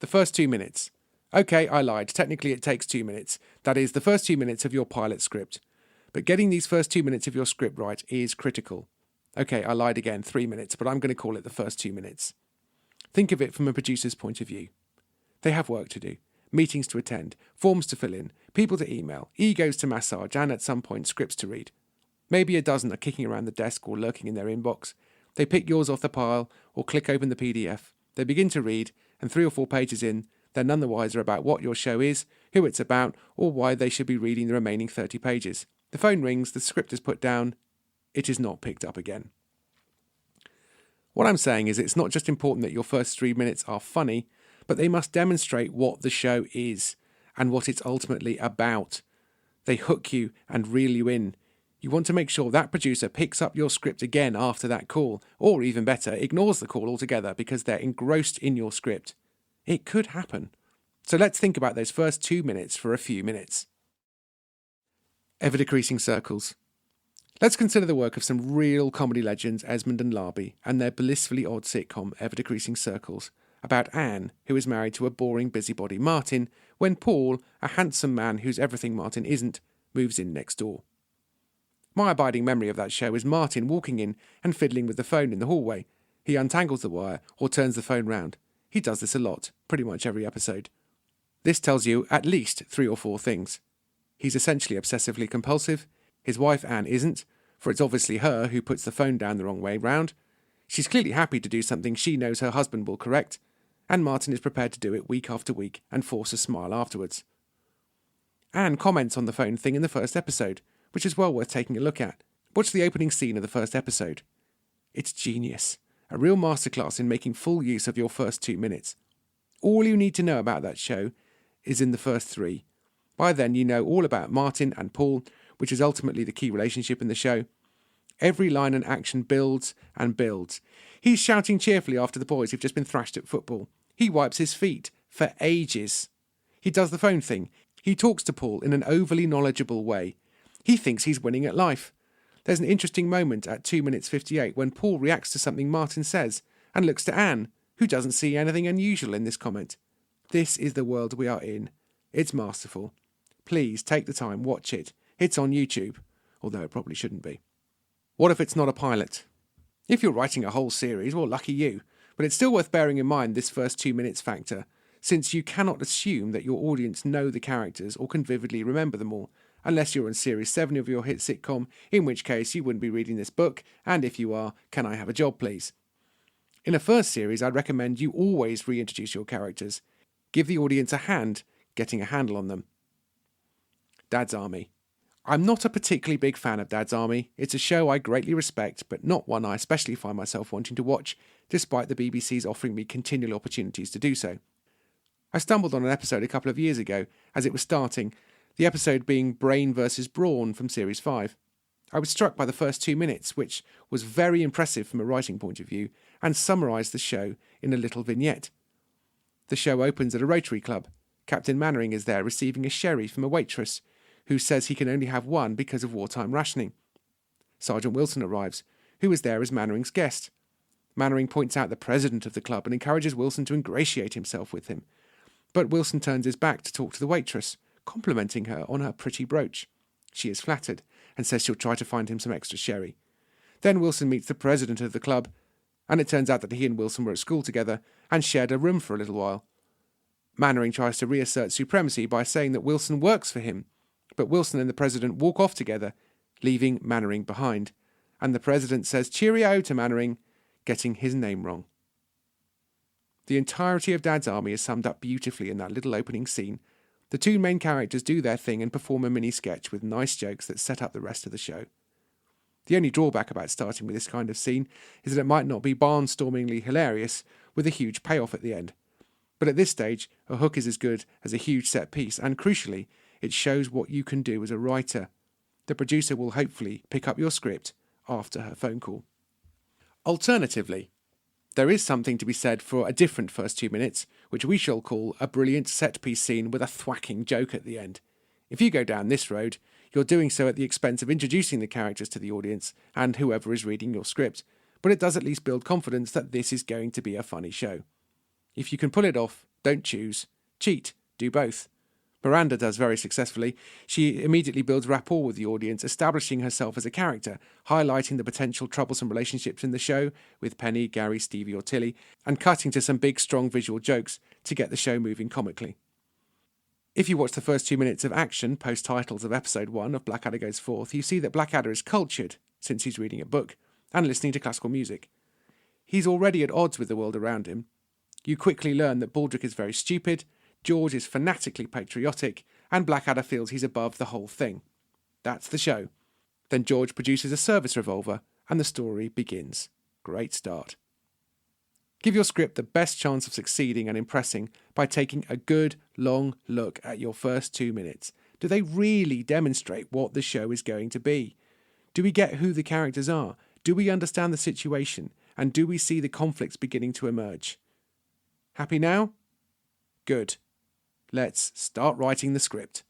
The first 2 minutes. Okay, I lied. Technically it takes 2 minutes. That is, the first 2 minutes of your pilot script. But getting these first 2 minutes of your script right is critical. Okay, I lied again, 3 minutes, but I'm going to call it the first 2 minutes. Think of it from a producer's point of view. They have work to do, meetings to attend, forms to fill in, people to email, egos to massage, and at some point scripts to read. Maybe a dozen are kicking around the desk or lurking in their inbox. They pick yours off the pile or click open the PDF. They begin to read, and 3 or 4 pages in, they're none the wiser about what your show is, who it's about, or why they should be reading the remaining 30 pages. The phone rings, the script is put down, it is not picked up again. What I'm saying is it's not just important that your first 3 minutes are funny, but they must demonstrate what the show is and what it's ultimately about. They hook you and reel you in. You want to make sure that producer picks up your script again after that call, or even better, ignores the call altogether because they're engrossed in your script. It could happen. So let's think about those first 2 minutes for a few minutes. Ever-decreasing circles. Let's consider the work of some real comedy legends, Esmond and Larby, and their blissfully odd sitcom, Ever-decreasing circles, about Anne, who is married to a boring busybody Martin, when Paul, a handsome man who's everything Martin isn't, moves in next door. My abiding memory of that show is Martin walking in and fiddling with the phone in the hallway. He untangles the wire or turns the phone round. He does this a lot, pretty much every episode. This tells you at least 3 or 4 things. He's essentially obsessively compulsive. His wife Anne isn't, for it's obviously her who puts the phone down the wrong way round. She's clearly happy to do something she knows her husband will correct, and Martin is prepared to do it week after week and force a smile afterwards. Anne comments on the phone thing in the first episode, which is well worth taking a look at. Watch the opening scene of the first episode. It's genius. A real masterclass in making full use of your first 2 minutes. All you need to know about that show is in the first 3. By then you know all about Martin and Paul, which is ultimately the key relationship in the show. Every line and action builds and builds. He's shouting cheerfully after the boys who've just been thrashed at football. He wipes his feet for ages. He does the phone thing. He talks to Paul in an overly knowledgeable way. He thinks he's winning at life. There's an interesting moment at 2 minutes 58 when Paul reacts to something Martin says and looks to Anne, who doesn't see anything unusual in this comment. This is the world we are in. It's masterful. Please take the time, watch it. It's on YouTube, although it probably shouldn't be. What if it's not a pilot? If you're writing a whole series, well, lucky you. But it's still worth bearing in mind this first 2 minutes factor, since you cannot assume that your audience know the characters or can vividly remember them all, unless you're in Series 7 of your hit sitcom, in which case you wouldn't be reading this book, and if you are, can I have a job please? In a first series, I'd recommend you always reintroduce your characters. Give the audience a hand getting a handle on them. Dad's Army. I'm not a particularly big fan of Dad's Army. It's a show I greatly respect, but not one I especially find myself wanting to watch, despite the BBC's offering me continual opportunities to do so. I stumbled on an episode a couple of years ago as it was starting, the episode being Brain vs. Brawn from Series 5. I was struck by the first 2 minutes, which was very impressive from a writing point of view, and summarised the show in a little vignette. The show opens at a Rotary Club. Captain Mannering is there receiving a sherry from a waitress, who says he can only have one because of wartime rationing. Sergeant Wilson arrives, who is there as Mannering's guest. Mannering points out the president of the club and encourages Wilson to ingratiate himself with him. But Wilson turns his back to talk to the waitress, complimenting her on her pretty brooch. She is flattered and says she'll try to find him some extra sherry. Then Wilson meets the president of the club, and it turns out that he and Wilson were at school together and shared a room for a little while. Mannering tries to reassert supremacy by saying that Wilson works for him, but Wilson and the president walk off together, leaving Mannering behind, and the president says cheerio to Mannering, getting his name wrong. The entirety of Dad's Army is summed up beautifully in that little opening scene. The 2 main characters do their thing and perform a mini-sketch with nice jokes that set up the rest of the show. The only drawback about starting with this kind of scene is that it might not be barnstormingly hilarious with a huge payoff at the end. But at this stage, a hook is as good as a huge set piece, and crucially, it shows what you can do as a writer. The producer will hopefully pick up your script after her phone call. Alternatively, there is something to be said for a different first 2 minutes, which we shall call a brilliant set-piece scene with a thwacking joke at the end. If you go down this road, you're doing so at the expense of introducing the characters to the audience and whoever is reading your script, but it does at least build confidence that this is going to be a funny show. If you can pull it off, Don't choose. Cheat. Do both. Miranda does very successfully. She immediately builds rapport with the audience, establishing herself as a character, highlighting the potential troublesome relationships in the show with Penny, Gary, Stevie or Tilly, and cutting to some big, strong visual jokes to get the show moving comically. If you watch the first 2 minutes of action post-titles of episode 1 of Blackadder Goes Forth, you see that Blackadder is cultured, since he's reading a book, and listening to classical music. He's already at odds with the world around him. You quickly learn that Baldric is very stupid, George is fanatically patriotic, and Blackadder feels he's above the whole thing. That's the show. Then George produces a service revolver, and the story begins. Great start. Give your script the best chance of succeeding and impressing by taking a good, long look at your first 2 minutes. Do they really demonstrate what the show is going to be? Do we get who the characters are? Do we understand the situation? And do we see the conflicts beginning to emerge? Happy now? Good. Let's start writing the script.